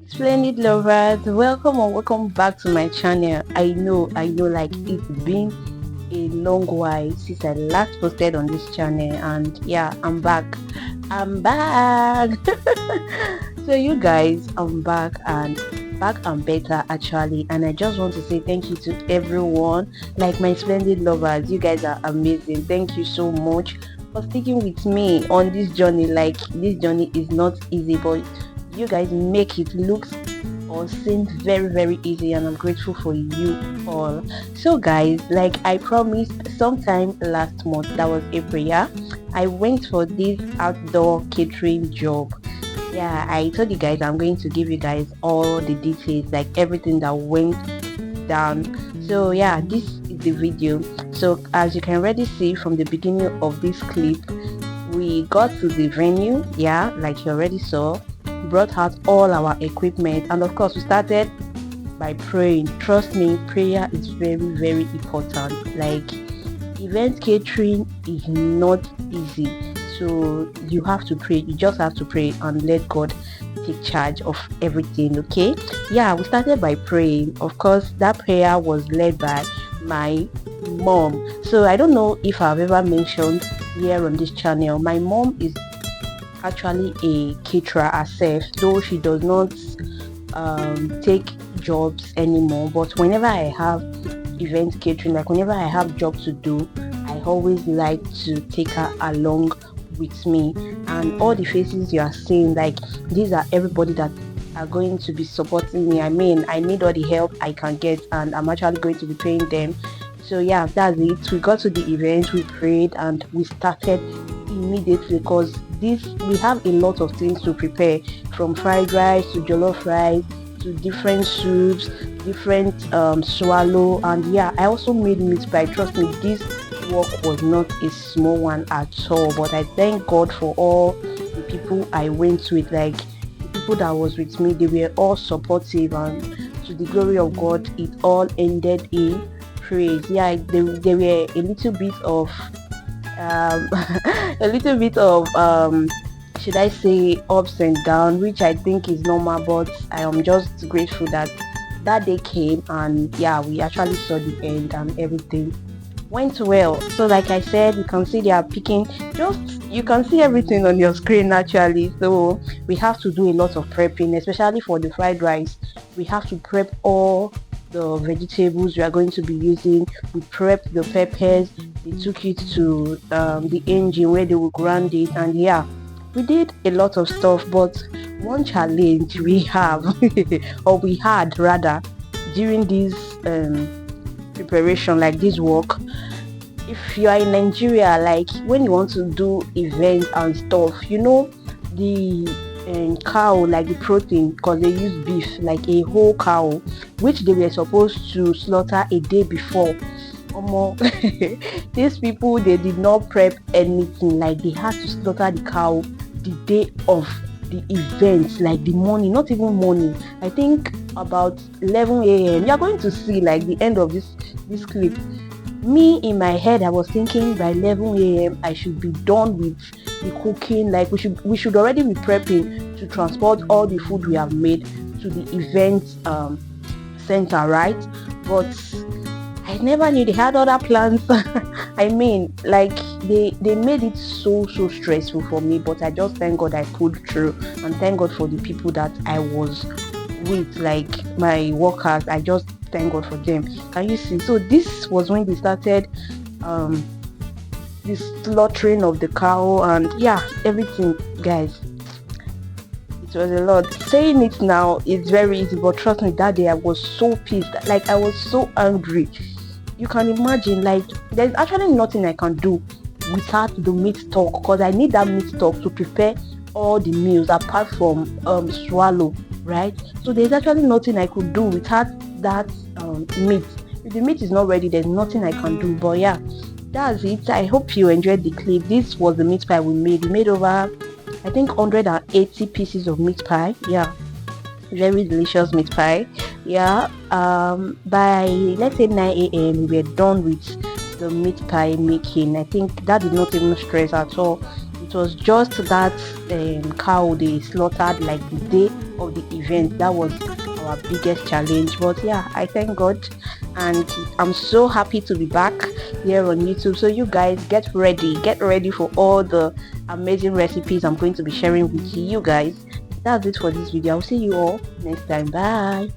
Splendid lovers, welcome or welcome back to my channel. I know, like it's been a long while since I last posted on this channel, and yeah, I'm back. I'm back. So, you guys, I'm back and better actually, and I just want to say thank you to everyone, like my splendid lovers. You guys are amazing. Thank you so much for sticking with me on this journey. Like, this journey is not easy, but you guys make it look or seem very easy, and I'm grateful for you all. So guys, like I promised sometime last month, that was April, yeah, I went for this outdoor catering job. Yeah, I told you guys I'm going to give you guys all the details, like everything that went down. So yeah, this is the video. So as you can already see from the beginning of this clip, we got to the venue, yeah, like you already saw, brought out all our equipment, and of course we started by praying. Trust me, prayer is very important. Like, event catering is not easy, so you have to pray. You just have to pray and let God take charge of everything. Okay, yeah, we started by praying. Of course, that prayer was led by my mom. So I don't know if I've ever mentioned here on this channel, my mom is actually a caterer herself, though she does not take jobs anymore. But whenever I have event catering, like whenever I have job to do, I always like to take her along with me. And all the faces you are seeing, like, these are everybody that are going to be supporting me. I mean, I need all the help I can get, and I'm actually going to be paying them. So yeah, that's it. We got to the event, we prayed, and we started immediately, because this we have a lot of things to prepare, from fried rice to jollof rice to different soups, different swallow. And yeah, I also made meat pie. Trust me, this work was not a small one at all, but I thank God for all the people I went with. Like, the people that was with me, they were all supportive, and to the glory of God, it all ended in praise. Yeah, there were a little bit of um, a little bit of should I say, ups and downs, which I think is normal, but I am just grateful that that day came, and yeah, we actually saw the end and everything went well. So like I said, you can see they are picking, just you can see everything on your screen actually. So we have to do a lot of prepping, especially for the fried rice. We have to prep all the vegetables we are going to be using. We prep the peppers. They took it to the engine where they will grind it, and yeah, we did a lot of stuff. But one challenge we have or we had rather, during this preparation, like this work, if you are in Nigeria, like when you want to do events and stuff, the cow, like the protein, because they use beef, like a whole cow, which they were supposed to slaughter a day before. Omo, these people, they did not prep anything. Like, they had to slaughter the cow the day of the event, like the morning, not even morning. I think about 11 a.m. You're going to see, like, the end of this clip. Me, in my head, I was thinking by 11 a.m. I should be done with the cooking. Like, we should already be prepping to transport all the food we have made to the event center, right? But I never knew they had other plans. I mean, like, they made it so stressful for me, but I just thank God I pulled through, and thank God for the people that I was with, like my workers. I just thank God for them. Can you see? So this was when they started this slaughtering of the cow, and yeah, everything, guys. It was a lot. Saying it now is very easy, but trust me, that day I was so pissed. Like, I was so angry. You can imagine, like, there's actually nothing I can do without the meat stock, because I need that meat stock to prepare all the meals apart from swallow, right? So there's actually nothing I could do without that meat. If the meat is not ready, there's nothing I can do. But yeah, that's it. I hope you enjoyed the clip. This was the meat pie we made over, I think, 180 pieces of meat pie. Yeah, very delicious meat pie. Yeah, by, let's say, 9 a.m. we were done with the meat pie making. I think that did not even stress at all. It was just that cow they slaughtered like the day of the event. That was our biggest challenge. But yeah, I thank God, and I'm so happy to be back here on YouTube. So you guys get ready for all the amazing recipes I'm going to be sharing with you guys. That's it for this video. I'll see you all next time. Bye.